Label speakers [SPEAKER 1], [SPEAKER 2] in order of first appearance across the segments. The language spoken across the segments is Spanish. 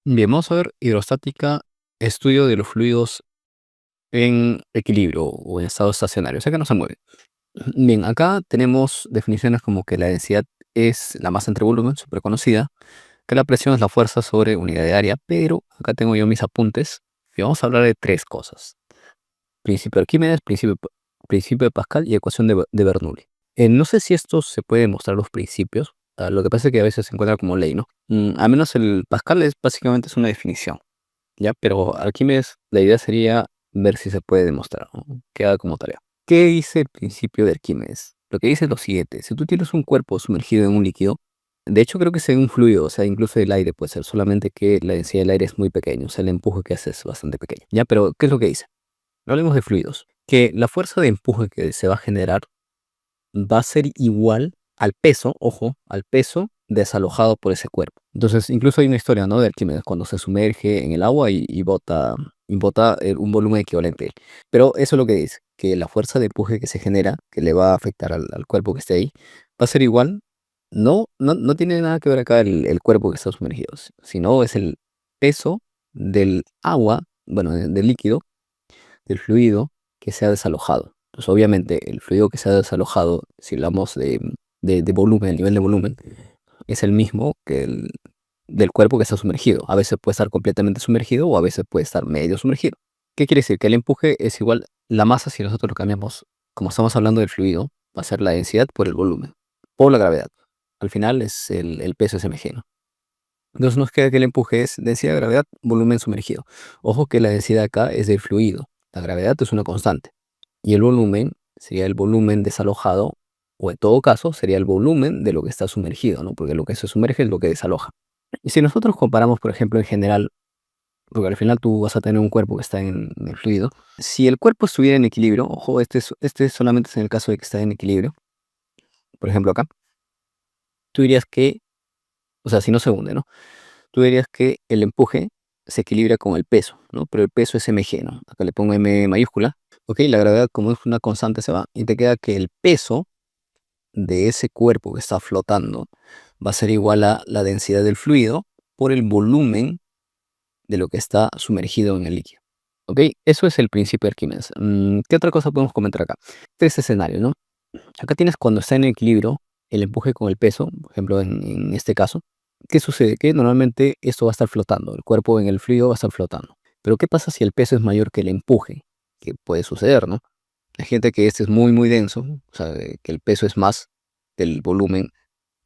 [SPEAKER 1] Bien, vamos a ver hidrostática, estudio de los fluidos en equilibrio o en estado estacionario, o sea que no se mueven. Bien, acá tenemos definiciones como que la densidad es la masa entre volumen, súper conocida, que la presión es la fuerza sobre unidad de área, pero acá tengo yo mis apuntes y vamos a hablar de tres cosas. Principio de Arquímedes, principio de Pascal y ecuación de Bernoulli. No sé si esto se puede demostrar los principios, lo que pasa es que a veces se encuentra como ley, ¿no? Al menos el Pascal es básicamente es una definición. Ya, pero Arquímedes, la idea sería ver si se puede demostrar, ¿no? Queda como tarea. ¿Qué dice el principio de Arquímedes? Lo que dice es lo siguiente: si tú tienes un cuerpo sumergido en un líquido, de hecho creo que es en un fluido, o sea, incluso el aire puede ser, solamente que la densidad del aire es muy pequeño, o sea, el empuje que hace es bastante pequeño. Ya, pero ¿qué es lo que dice? No hablemos de fluidos. Que la fuerza de empuje que se va a generar va a ser igual al peso, ojo, al peso desalojado por ese cuerpo. Entonces, incluso hay una historia, ¿no? De Arquímedes cuando se sumerge en el agua y bota un volumen equivalente. Pero eso es lo que dice, que la fuerza de empuje que se genera, que le va a afectar al cuerpo que esté ahí, va a ser igual. No tiene nada que ver acá el cuerpo que está sumergido, sino es el peso del agua, bueno, del líquido, del fluido que se ha desalojado. Pues obviamente el fluido que se ha desalojado, si hablamos de volumen, el nivel de volumen, es el mismo que el del cuerpo que está sumergido. A veces puede estar completamente sumergido o a veces puede estar medio sumergido. ¿Qué quiere decir? Que el empuje es igual, la masa, si nosotros lo cambiamos, como estamos hablando del fluido, va a ser la densidad por el volumen, por la gravedad. Al final es el peso es mg, ¿no? Entonces nos queda que el empuje es densidad de gravedad, volumen sumergido. Ojo que la densidad acá es del fluido. La gravedad es una constante. Y el volumen sería el volumen desalojado, o en todo caso sería el volumen de lo que está sumergido, ¿no? Porque lo que se sumerge es lo que desaloja. Y si nosotros comparamos, por ejemplo, en general, porque al final tú vas a tener un cuerpo que está en el fluido, si el cuerpo estuviera en equilibrio, ojo, este solamente es en el caso de que está en equilibrio, por ejemplo acá, tú dirías que, o sea, si no se hunde, ¿no? Tú dirías que el empuje se equilibra con el peso, ¿no? Pero el peso es mg, ¿no? Acá le pongo m mayúscula. Ok, la gravedad como es una constante se va y te queda que el peso de ese cuerpo que está flotando va a ser igual a la densidad del fluido por el volumen de lo que está sumergido en el líquido. Ok, eso es el principio de Arquímedes. ¿Qué otra cosa podemos comentar acá? Tres escenarios, ¿no? Acá tienes cuando está en equilibrio el empuje con el peso, por ejemplo, en este caso. ¿Qué sucede? Que normalmente esto va a estar flotando, el cuerpo en el fluido va a estar flotando. Pero ¿qué pasa si el peso es mayor que el empuje? Que puede suceder, ¿no? Hay gente que este es muy, muy denso, o sea, que el peso es más del volumen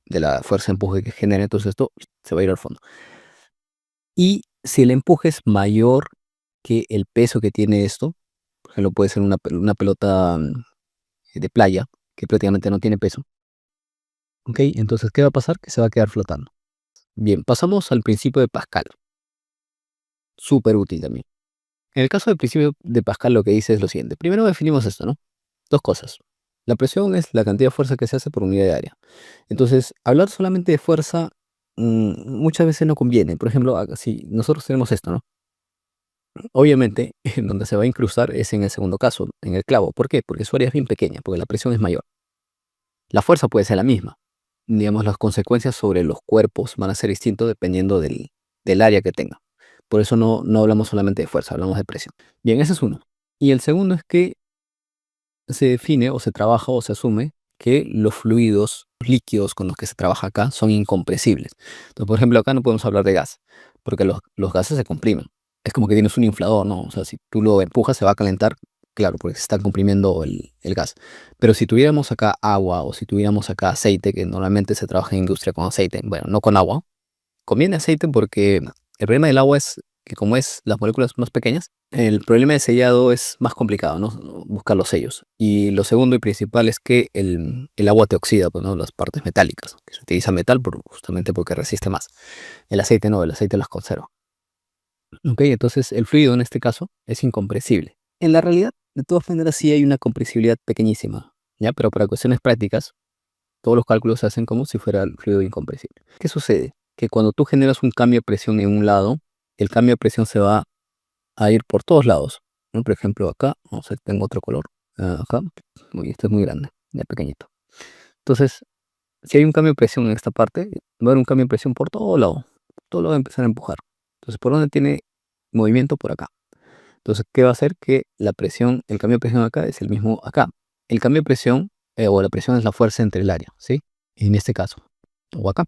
[SPEAKER 1] de la fuerza de empuje que genera, entonces esto se va a ir al fondo. Y si el empuje es mayor que el peso que tiene esto, por ejemplo, puede ser una pelota de playa que prácticamente no tiene peso, ¿ok? Entonces, ¿qué va a pasar? Que se va a quedar flotando. Bien, pasamos al principio de Pascal. Súper útil también. En el caso del principio de Pascal lo que dice es lo siguiente. Primero definimos esto, ¿no? Dos cosas. La presión es la cantidad de fuerza que se hace por unidad de área. Entonces, hablar solamente de fuerza muchas veces no conviene. Por ejemplo, si nosotros tenemos esto, ¿no? Obviamente, en donde se va a incrustar es en el segundo caso, en el clavo. ¿Por qué? Porque su área es bien pequeña, porque la presión es mayor. La fuerza puede ser la misma. Digamos, las consecuencias sobre los cuerpos van a ser distintos dependiendo del área que tenga. Por eso no hablamos solamente de fuerza, hablamos de presión. Bien, ese es uno. Y el segundo es que se define o se trabaja o se asume que los fluidos líquidos con los que se trabaja acá son incompresibles. Entonces, por ejemplo, acá no podemos hablar de gas, porque los gases se comprimen. Es como que tienes un inflador, ¿no? O sea, si tú lo empujas se va a calentar, claro, porque se está comprimiendo el gas. Pero si tuviéramos acá agua o si tuviéramos acá aceite, que normalmente se trabaja en industria con aceite, bueno, no con agua, conviene aceite porque el problema del agua es que como es las moléculas más pequeñas, el problema de sellado es más complicado, ¿no? Buscar los sellos. Y lo segundo y principal es que el agua te oxida, pues, ¿no? Las partes metálicas, que se utiliza metal justamente porque resiste más. El aceite no, el aceite las conserva. Ok, entonces el fluido en este caso es incompresible. En la realidad, de todas maneras, sí hay una compresibilidad pequeñísima, ¿ya? Pero para cuestiones prácticas, todos los cálculos se hacen como si fuera el fluido incompresible. ¿Qué sucede? Que cuando tú generas un cambio de presión en un lado, el cambio de presión se va a ir por todos lados, ¿no? Por ejemplo, acá, vamos a ver, tengo otro color, acá, uy, este es muy grande, ya pequeñito. Entonces, si hay un cambio de presión en esta parte, va a haber un cambio de presión por todo lado va a empezar a empujar. Entonces, ¿por dónde tiene movimiento? Por acá. Entonces, ¿qué va a hacer? Que la presión, el cambio de presión acá es el mismo acá. El cambio de presión, o la presión es la fuerza entre el área, ¿sí? En este caso, o acá.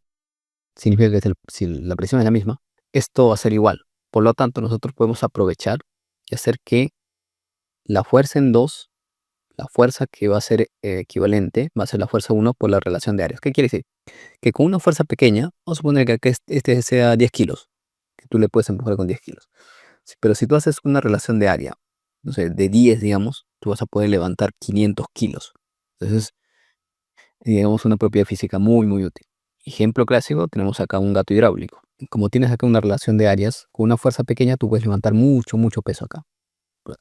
[SPEAKER 1] Significa que si la presión es la misma, esto va a ser igual. Por lo tanto, nosotros podemos aprovechar y hacer que la fuerza en 2, la fuerza que va a ser equivalente, va a ser la fuerza 1 por la relación de áreas. ¿Qué quiere decir? Que con una fuerza pequeña, vamos a suponer que acá este sea 10 kilos, que tú le puedes empujar con 10 kilos. Pero si tú haces una relación de área, no sé, de 10, digamos, tú vas a poder levantar 500 kilos. Entonces, digamos, una propiedad física muy, muy útil. Ejemplo clásico, tenemos acá un gato hidráulico. Como tienes acá una relación de áreas, con una fuerza pequeña tú puedes levantar mucho, mucho peso acá.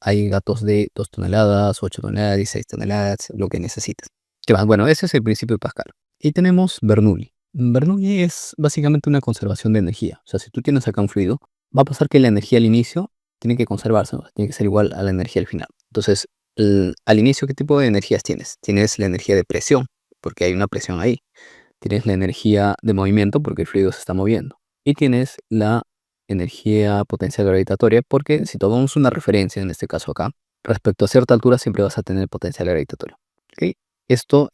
[SPEAKER 1] Hay gatos de 2 toneladas, 8 toneladas, 16 toneladas, lo que necesites. ¿Qué más? Bueno, ese es el principio de Pascal. Y tenemos Bernoulli. Bernoulli es básicamente una conservación de energía. O sea, si tú tienes acá un fluido, va a pasar que la energía al inicio tiene que conservarse, ¿no? Tiene que ser igual a la energía al final. Entonces, al inicio, ¿qué tipo de energías tienes? Tienes la energía de presión, porque hay una presión ahí. Tienes la energía de movimiento, porque el fluido se está moviendo. Y tienes la energía potencial gravitatoria, porque si tomamos una referencia, en este caso acá, respecto a cierta altura siempre vas a tener potencial gravitatorio. ¿Ok? Esto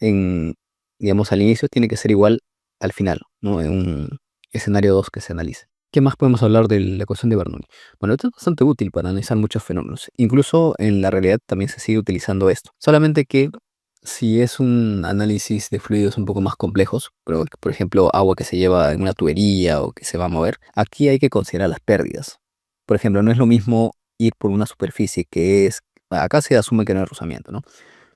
[SPEAKER 1] digamos, al inicio tiene que ser igual al final, ¿no? En un escenario 2 que se analice. ¿Qué más podemos hablar de la ecuación de Bernoulli? Bueno, esto es bastante útil para analizar muchos fenómenos. Incluso en la realidad también se sigue utilizando esto. Solamente que si es un análisis de fluidos un poco más complejos, pero, por ejemplo, agua que se lleva en una tubería o que se va a mover, aquí hay que considerar las pérdidas. Por ejemplo, no es lo mismo ir por una superficie que es, acá se asume que no hay rozamiento, ¿no?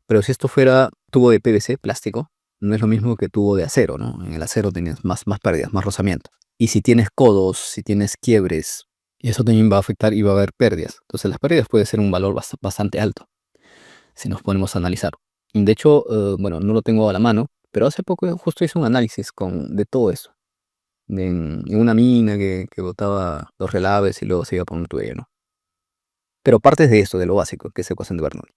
[SPEAKER 1] Pero si esto fuera tubo de PVC, plástico, no es lo mismo que tubo de acero, ¿no? En el acero tienes más pérdidas, más rozamiento. Y si tienes codos, si tienes quiebres, eso también va a afectar y va a haber pérdidas. Entonces las pérdidas puede ser un valor bastante alto si nos ponemos a analizar. De hecho, bueno, no lo tengo a la mano, pero hace poco justo hice un análisis de todo eso. En una mina que botaba los relaves y luego se iba por un tuberio, ¿no? Pero partes de esto, de lo básico, que es ecuación de Bernoulli.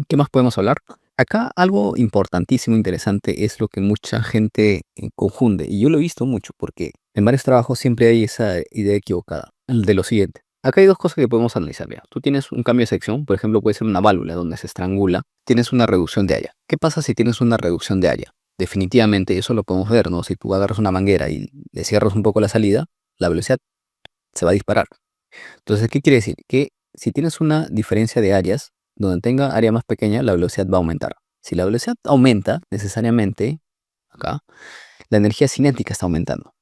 [SPEAKER 1] ¿Qué más podemos hablar? Acá algo importantísimo, interesante, es lo que mucha gente confunde. Y yo lo he visto mucho porque en varios trabajos siempre hay esa idea equivocada. El de lo siguiente. Acá hay dos cosas que podemos analizar. Mira, tú tienes un cambio de sección, por ejemplo, puede ser una válvula donde se estrangula. Tienes una reducción de área. ¿Qué pasa si tienes una reducción de área? Definitivamente, eso lo podemos ver, ¿no? Si tú agarras una manguera y le cierras un poco la salida, la velocidad se va a disparar. Entonces, ¿qué quiere decir? Que si tienes una diferencia de áreas, donde tenga área más pequeña, la velocidad va a aumentar. Si la velocidad aumenta, necesariamente, acá, la energía cinética está aumentando.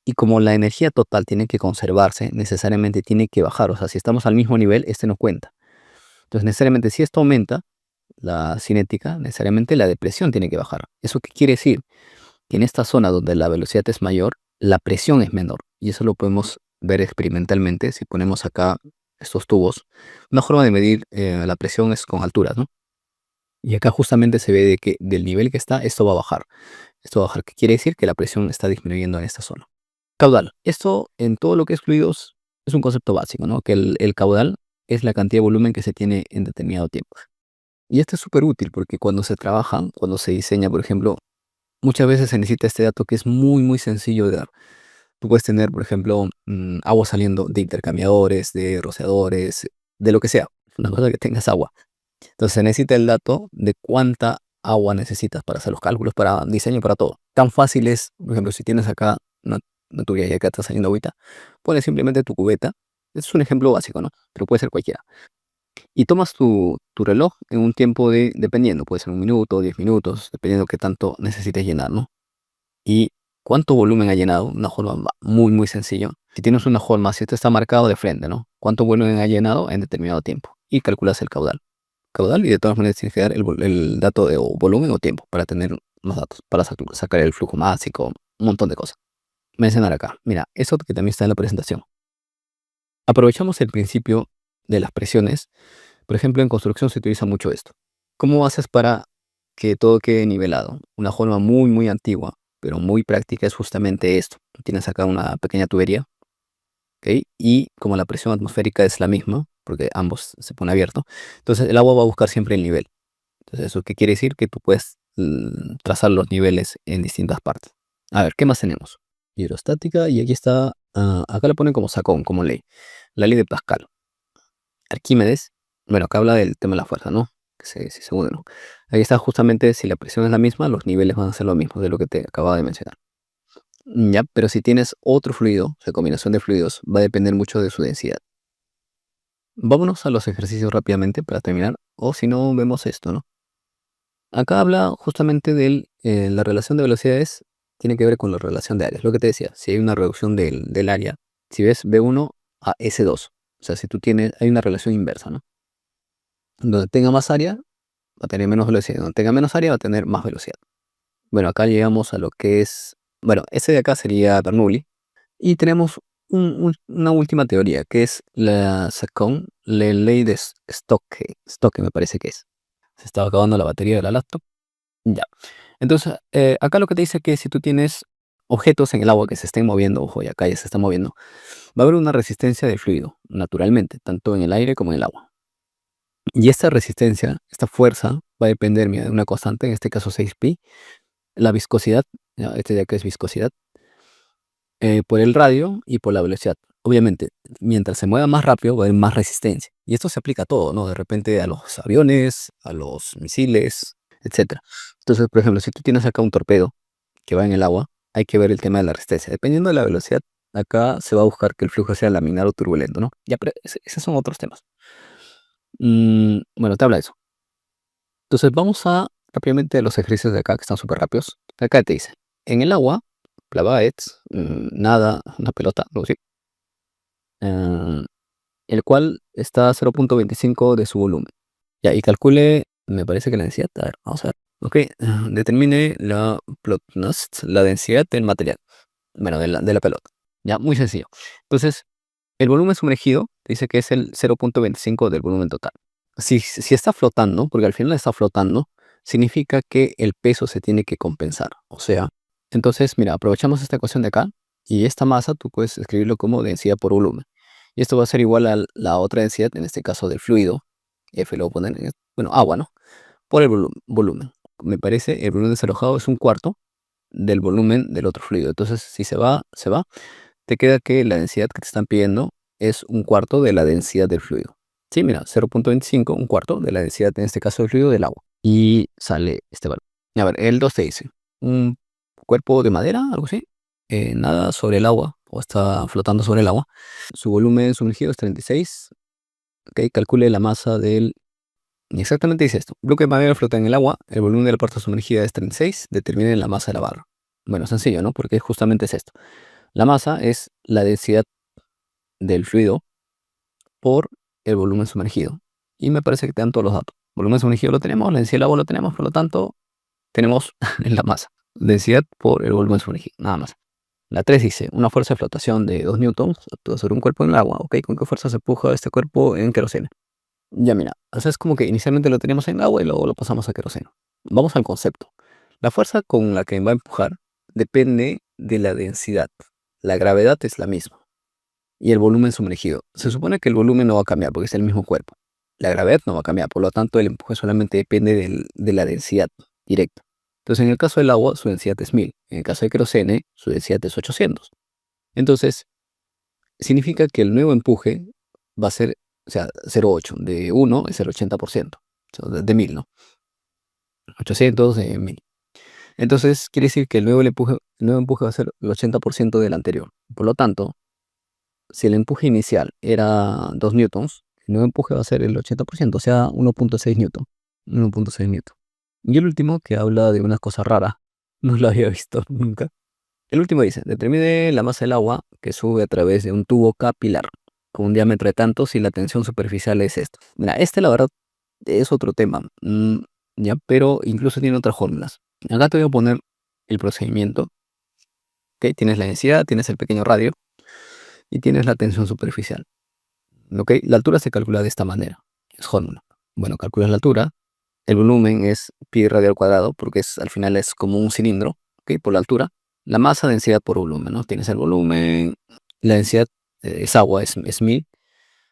[SPEAKER 1] Y como la energía total tiene que conservarse, necesariamente tiene que bajar. O sea, si estamos al mismo nivel, este no cuenta. Entonces, necesariamente, si esto aumenta, la cinética, necesariamente la depresión tiene que bajar. ¿Eso qué quiere decir? Que en esta zona donde la velocidad es mayor, la presión es menor. Y eso lo podemos ver experimentalmente si ponemos acá estos tubos. Una forma de medir la presión es con alturas, ¿no? Y acá justamente se ve de que del nivel que está, esto va a bajar. Esto va a bajar, ¿qué quiere decir? Que la presión está disminuyendo en esta zona. Caudal. Esto en todo lo que es fluidos es un concepto básico, ¿no? Que el caudal es la cantidad de volumen que se tiene en determinado tiempo. Y esto es súper útil porque cuando se trabaja, cuando se diseña, por ejemplo, muchas veces se necesita este dato que es muy, muy sencillo de dar. Tú puedes tener, por ejemplo, agua saliendo de intercambiadores, de rociadores, de lo que sea. Una cosa que tengas agua. Entonces se necesita el dato de cuánta agua necesitas para hacer los cálculos, para diseño, para todo. Tan fácil es, por ejemplo, si tienes acá una tubería y acá está saliendo agüita, pones simplemente tu cubeta. Es un ejemplo básico, ¿no? Pero puede ser cualquiera. Y tomas tu reloj en un tiempo dependiendo, puede ser 1 minuto, 10 minutos, dependiendo qué tanto necesites llenar, ¿no? Y cuánto volumen ha llenado, una forma muy, muy sencillo. Si tienes una forma, si esto está marcado de frente, ¿no? ¿Cuánto volumen ha llenado en determinado tiempo? Y calculas el caudal. Caudal y de todas maneras tienes que dar el dato de volumen o tiempo para tener los datos, para sacar el flujo másico, un montón de cosas. Mencionar acá, mira, eso que también está en la presentación. Aprovechamos el principio de las presiones. Por ejemplo, en construcción se utiliza mucho esto. ¿Cómo haces para que todo quede nivelado? Una forma muy, muy antigua, pero muy práctica es justamente esto. Tú tienes acá una pequeña tubería, ¿ok? Y como la presión atmosférica es la misma, porque ambos se pone abierto, entonces el agua va a buscar siempre el nivel. Entonces, ¿eso qué quiere decir? Que tú puedes trazar los niveles en distintas partes. A ver, ¿qué más tenemos? Hidrostática, y aquí está Acá lo ponen como sacón, como ley. La ley de Pascal. Arquímedes, bueno, acá habla del tema de la fuerza, ¿no? Que se une, ¿no? Ahí está justamente si la presión es la misma, los niveles van a ser lo mismo de lo que te acababa de mencionar. Ya, pero si tienes otro fluido, o sea, combinación de fluidos, va a depender mucho de su densidad. Vámonos a los ejercicios rápidamente para terminar, o si no, vemos esto, ¿no? Acá habla justamente de la relación de velocidades, tiene que ver con la relación de áreas. Lo que te decía, si hay una reducción del área, si ves V1 a S2, o sea, si tú tienes, hay una relación inversa, ¿no? Donde tenga más área, va a tener menos velocidad. Donde tenga menos área, va a tener más velocidad. Bueno, acá llegamos a lo que es, bueno, ese de acá sería Bernoulli. Y tenemos una última teoría, que es la ley de Stokes me parece que es. Se estaba acabando la batería de la laptop. Ya. Entonces, acá lo que te dice que si tú tienes objetos en el agua que se estén moviendo, ojo, y acá ya se está moviendo, va a haber una resistencia del fluido, naturalmente, tanto en el aire como en el agua. Y esta resistencia, esta fuerza, va a depender, mira, de una constante, en este caso 6pi, la viscosidad, ya, este de acá es viscosidad, por el radio y por la velocidad. Obviamente, mientras se mueva más rápido, va a haber más resistencia. Y esto se aplica a todo, ¿no? De repente a los aviones, a los misiles, etcétera. Entonces, por ejemplo, si tú tienes acá un torpedo que va en el agua, hay que ver el tema de la resistencia. Dependiendo de la velocidad, acá se va a buscar que el flujo sea laminar o turbulento, ¿no? Ya, pero esos son otros temas. Bueno, te habla de eso. Entonces, vamos a rápidamente a los ejercicios de acá que están súper rápidos. Acá te dice, en el agua, plavaets, nada, una pelota, algo así, eh, el cual está a 0.25 de su volumen. Ya, y calcule, me parece que la densidad, a ver, vamos a ver. Ok, determine la densidad del material, bueno, de la pelota. Ya, muy sencillo. Entonces, el volumen sumergido dice que es el 0.25 del volumen total. Si está flotando, porque al final está flotando, significa que el peso se tiene que compensar. O sea, entonces, mira, aprovechamos esta ecuación de acá y esta masa tú puedes escribirlo como densidad por volumen. Y esto va a ser igual a la otra densidad, en este caso del fluido. F lo voy a poner, bueno, agua, ¿no? Por el volumen. Me parece, el volumen desalojado es un cuarto del volumen del otro fluido. Entonces, si se va, se va. Te queda que la densidad que te están pidiendo es un cuarto de la densidad del fluido. Sí, mira, 0.25, un cuarto de la densidad, en este caso del fluido, del agua. Y sale este valor. A ver, el 2 te dice, un cuerpo de madera, algo así, nada sobre el agua, o está flotando sobre el agua. Su volumen sumergido es 36. Ok, calcule la masa del... Y exactamente dice esto. Bloque de madera flota en el agua, el volumen de la parte sumergida es 36, determine la masa de la barra. Bueno, sencillo, ¿no? Porque justamente es esto. La masa es la densidad del fluido por el volumen sumergido. Y me parece que te dan todos los datos. Volumen sumergido lo tenemos, la densidad del agua lo tenemos, por lo tanto, tenemos en la masa. Densidad por el volumen sumergido, nada más. La 3 dice, una fuerza de flotación de 2 newtons actúa sobre un cuerpo en el agua. ¿Ok? ¿Con qué fuerza se empuja este cuerpo en queroseno? Ya mira, o sea, es como que inicialmente lo teníamos en el agua y luego lo pasamos a queroseno. Vamos al concepto. La fuerza con la que va a empujar depende de la densidad. La gravedad es la misma. Y el volumen sumergido. Se supone que el volumen no va a cambiar porque es el mismo cuerpo. La gravedad no va a cambiar, por lo tanto el empuje solamente depende de la densidad directa. Entonces en el caso del agua su densidad es 1000, en el caso de queroseno su densidad es 800. Entonces significa que el nuevo empuje va a ser, o sea, 0,8, de 1 es el 80%, o sea, de 1000, ¿no? 800 de 1000. Entonces quiere decir que el nuevo empuje va a ser el 80% del anterior. Por lo tanto, si el empuje inicial era 2 newtons, el nuevo empuje va a ser el 80%, o sea, 1.6 newton. 1.6 newton. Y el último, que habla de una cosa rara, no lo había visto nunca. El último dice, determine la masa del agua que sube a través de un tubo capilar con un diámetro de tanto si la tensión superficial es esto. Mira, este la verdad es otro tema, ya, pero incluso tiene otras fórmulas. Acá te voy a poner el procedimiento. ¿Ok? Tienes la densidad, tienes el pequeño radio y tienes la tensión superficial. ¿Ok? La altura se calcula de esta manera. Es fórmula. Bueno, calculas la altura. El volumen es pi radio al cuadrado porque al final es como un cilindro. ¿Ok? Por la altura. La masa, densidad por volumen, ¿no? Tienes el volumen. La densidad es agua, es 1000.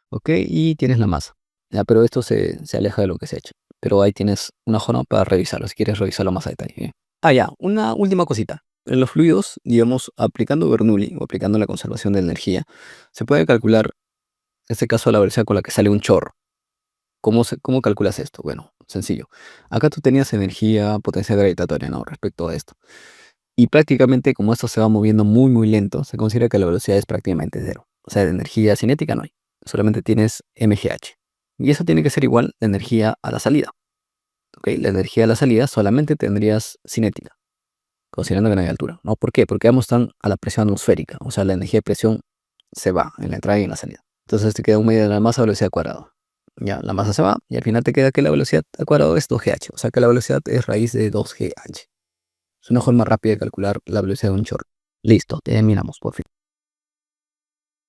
[SPEAKER 1] ¿Ok? Y tienes la masa. Ya, pero esto se aleja de lo que se ha hecho. Pero ahí tienes una forma para revisarlo, si quieres revisarlo más a detalle. Ya, una última cosita. En los fluidos, digamos, aplicando Bernoulli o aplicando la conservación de energía, se puede calcular, en este caso, la velocidad con la que sale un chorro. ¿Cómo calculas esto? Bueno, sencillo. Acá tú tenías energía, potencia gravitatoria, ¿no? Respecto a esto. Y prácticamente, como esto se va moviendo muy, muy lento, se considera que la velocidad es prácticamente cero. O sea, de energía cinética no hay. Solamente tienes mgh. Y eso tiene que ser igual de energía a la salida. ¿Ok? La energía a la salida solamente tendrías cinética, considerando que no hay altura, ¿no? ¿Por qué? Porque ambos están a la presión atmosférica. O sea, la energía de presión se va en la entrada y en la salida. Entonces te queda un medio de la masa a velocidad cuadrada. Ya, la masa se va y al final te queda que la velocidad al cuadrado es 2gh. O sea que la velocidad es raíz de 2gh. Es una forma rápida de calcular la velocidad de un chorro. Listo, terminamos por fin.